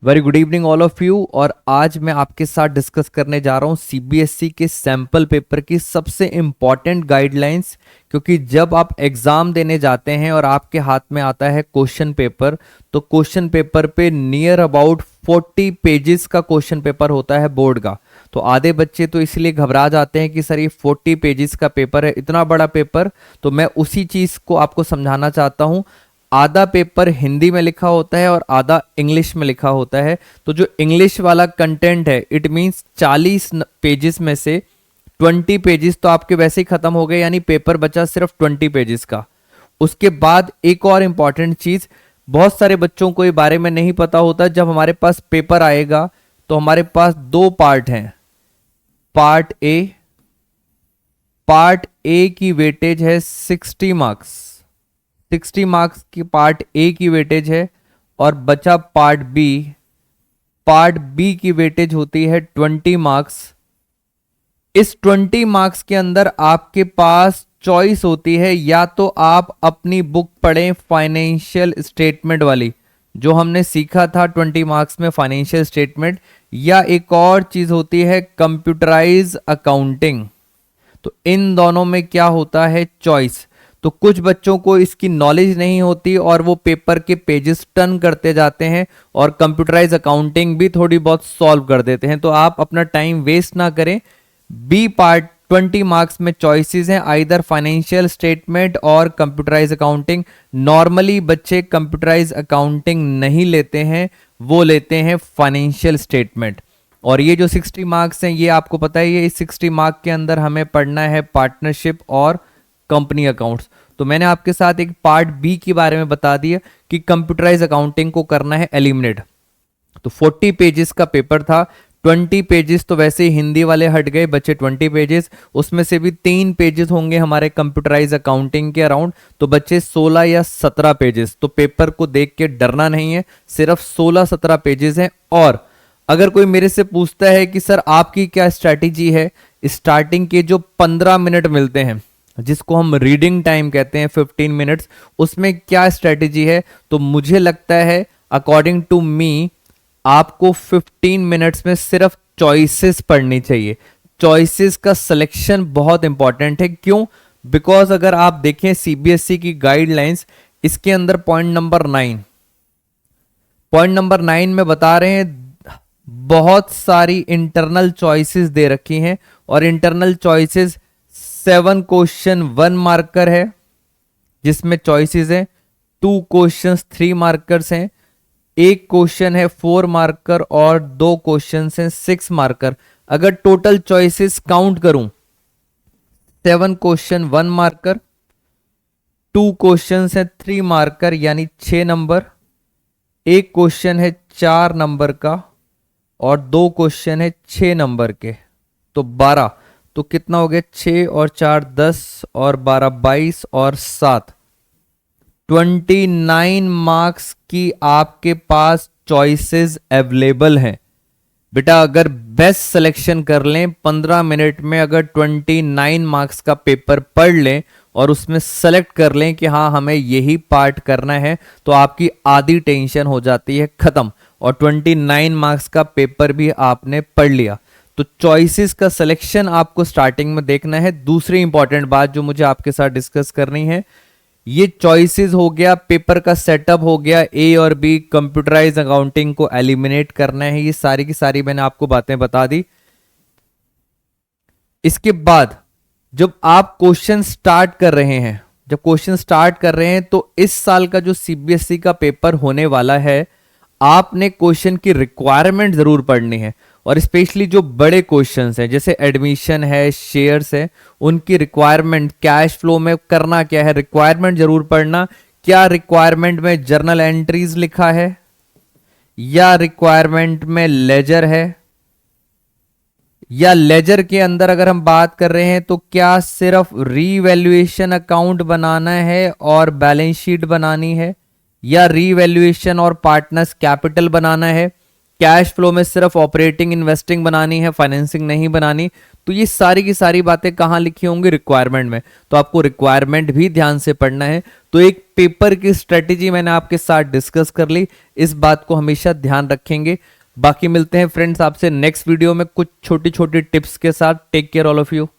Very good evening all of you. और आज मैं आपके साथ डिस्कस करने जा रहा हूँ सीबीएसई के सैंपल पेपर की सबसे इम्पॉर्टेंट गाइडलाइंस। क्योंकि जब आप एग्जाम देने जाते हैं और आपके हाथ में आता है क्वेश्चन पेपर, तो क्वेश्चन पेपर पे नियर अबाउट 40 पेजेस का क्वेश्चन पेपर होता है बोर्ड का। तो आधे बच्चे तो इसलिए घबरा जाते हैं कि सर ये 40 पेजेस का पेपर है, इतना बड़ा पेपर। तो मैं उसी चीज को आपको समझाना चाहता हूँ। आधा पेपर हिंदी में लिखा होता है और आधा इंग्लिश में लिखा होता है। तो जो इंग्लिश वाला कंटेंट है, इट मींस 40 पेजेस में से 20 पेजेस तो आपके वैसे ही खत्म हो गए, यानी पेपर बचा सिर्फ 20 पेजेस का। उसके बाद एक और इम्पॉर्टेंट चीज, बहुत सारे बच्चों को ये बारे में नहीं पता होता। जब हमारे पास पेपर आएगा तो हमारे पास दो पार्ट हैं। पार्ट ए, पार्ट ए की वेटेज है 60 मार्क्स। 60 मार्क्स की पार्ट ए की वेटेज है। और बचा पार्ट बी। पार्ट बी की वेटेज होती है 20 मार्क्स। इस 20 मार्क्स के अंदर आपके पास चॉइस होती है, या तो आप अपनी बुक पढ़ें फाइनेंशियल स्टेटमेंट वाली, जो हमने सीखा था 20 मार्क्स में फाइनेंशियल स्टेटमेंट, या एक और चीज होती है कंप्यूटराइज अकाउंटिंग। तो इन दोनों में क्या होता है, चॉइस। तो कुछ बच्चों को इसकी नॉलेज नहीं होती और वो पेपर के पेजेस टर्न करते जाते हैं और कंप्यूटराइज अकाउंटिंग भी थोड़ी बहुत सॉल्व कर देते हैं। तो आप अपना टाइम वेस्ट ना करें। बी पार्ट 20 मार्क्स में चॉइसेस हैं, आइदर फाइनेंशियल स्टेटमेंट और कंप्यूटराइज अकाउंटिंग। नॉर्मली बच्चे कंप्यूटराइज अकाउंटिंग नहीं लेते हैं, वो लेते हैं फाइनेंशियल स्टेटमेंट। और ये जो 60 मार्क्स हैं, ये आपको पता है, ये इस 60 मार्क के अंदर हमें पढ़ना है पार्टनरशिप और कंपनी अकाउंट्स। तो मैंने आपके साथ एक पार्ट बी के बारे में बता दिया कि कंप्यूटराइज अकाउंटिंग को करना है एलिमिनेट। तो 40 पेजेस का पेपर था। 20 पेजेस तो वैसे ही हिंदी वाले हट गए, बचे 20 पेजेस। उसमें से भी 3 पेजेस होंगे हमारे कंप्यूटराइज अकाउंटिंग के अराउंड, तो बचे 16 या 17 पेजेस। तो पेपर को देख के डरना नहीं है, सिर्फ 16-17 पेजेस हैं। और अगर कोई मेरे से पूछता है कि सर आपकी क्या स्ट्रैटेजी है, स्टार्टिंग के जो 15 मिनट मिलते हैं, जिसको हम रीडिंग टाइम कहते हैं 15 मिनट्स, उसमें क्या स्ट्रैटेजी है, तो मुझे लगता है अकॉर्डिंग टू मी आपको 15 मिनट्स में सिर्फ चॉइसेस पढ़नी चाहिए। चॉइसेस का सिलेक्शन बहुत इंपॉर्टेंट है। क्यों? बिकॉज अगर आप देखें सीबीएसई की गाइडलाइंस, इसके अंदर पॉइंट नंबर 9 में बता रहे हैं बहुत सारी इंटरनल चॉइसेस दे रखी हैं। और इंटरनल चॉइसेस 7 क्वेश्चन 1 मार्कर है जिसमें चॉइसेस हैं, 2 क्वेश्चन 3 मार्कर्स हैं, एक क्वेश्चन है 4 मार्कर और 2 क्वेश्चन हैं 6 मार्कर। अगर टोटल चॉइसेस काउंट करूं, 7 क्वेश्चन 1 मार्कर, 2 क्वेश्चन है 3 मार्कर यानी 6 नंबर, एक क्वेश्चन है 4 नंबर का और 2 क्वेश्चन है 6 नंबर के, तो 12। तो कितना हो गया, 6 और 4 10 और 12 22 और 7 29 मार्क्स की आपके पास चॉइसेस अवेलेबल हैं। बेटा अगर बेस्ट सिलेक्शन कर लें 15 मिनट में, अगर 29 मार्क्स का पेपर पढ़ लें और उसमें सेलेक्ट कर लें कि हाँ हमें यही पार्ट करना है, तो आपकी आधी टेंशन हो जाती है खत्म और 29 मार्क्स का पेपर भी आपने पढ़ लिया। तो चॉइसेस का सिलेक्शन आपको स्टार्टिंग में देखना है। दूसरी इंपॉर्टेंट बात जो मुझे आपके साथ डिस्कस करनी है, ये चॉइसेस हो गया, पेपर का सेटअप हो गया, ए और बी, कंप्यूटराइज अकाउंटिंग को एलिमिनेट करना है, ये सारी की सारी मैंने आपको बातें बता दी। इसके बाद जब आप क्वेश्चन स्टार्ट कर रहे हैं, तो इस साल का जो सीबीएसई का पेपर होने वाला है, आपने क्वेश्चन की रिक्वायरमेंट जरूर पढ़नी है। और स्पेशली जो बड़े क्वेश्चंस हैं जैसे एडमिशन है, शेयर्स है, उनकी रिक्वायरमेंट, कैश फ्लो में करना क्या है, रिक्वायरमेंट जरूर पढ़ना। क्या रिक्वायरमेंट में जर्नल एंट्रीज लिखा है, या रिक्वायरमेंट में लेजर है, या लेजर के अंदर अगर हम बात कर रहे हैं तो क्या सिर्फ रीवैल्यूएशन अकाउंट बनाना है और बैलेंस शीट बनानी है, या रीवैल्यूएशन और पार्टनर्स कैपिटल बनाना है, कैश फ्लो में सिर्फ ऑपरेटिंग इन्वेस्टिंग बनानी है, फाइनेंसिंग नहीं बनानी। तो ये सारी की सारी बातें कहाँ लिखी होंगी, रिक्वायरमेंट में। तो आपको रिक्वायरमेंट भी ध्यान से पढ़ना है। तो एक पेपर की स्ट्रेटेजी मैंने आपके साथ डिस्कस कर ली, इस बात को हमेशा ध्यान रखेंगे। बाकी मिलते हैं फ्रेंड्स आपसे नेक्स्ट वीडियो में कुछ छोटी छोटी टिप्स के साथ। Take care all of you.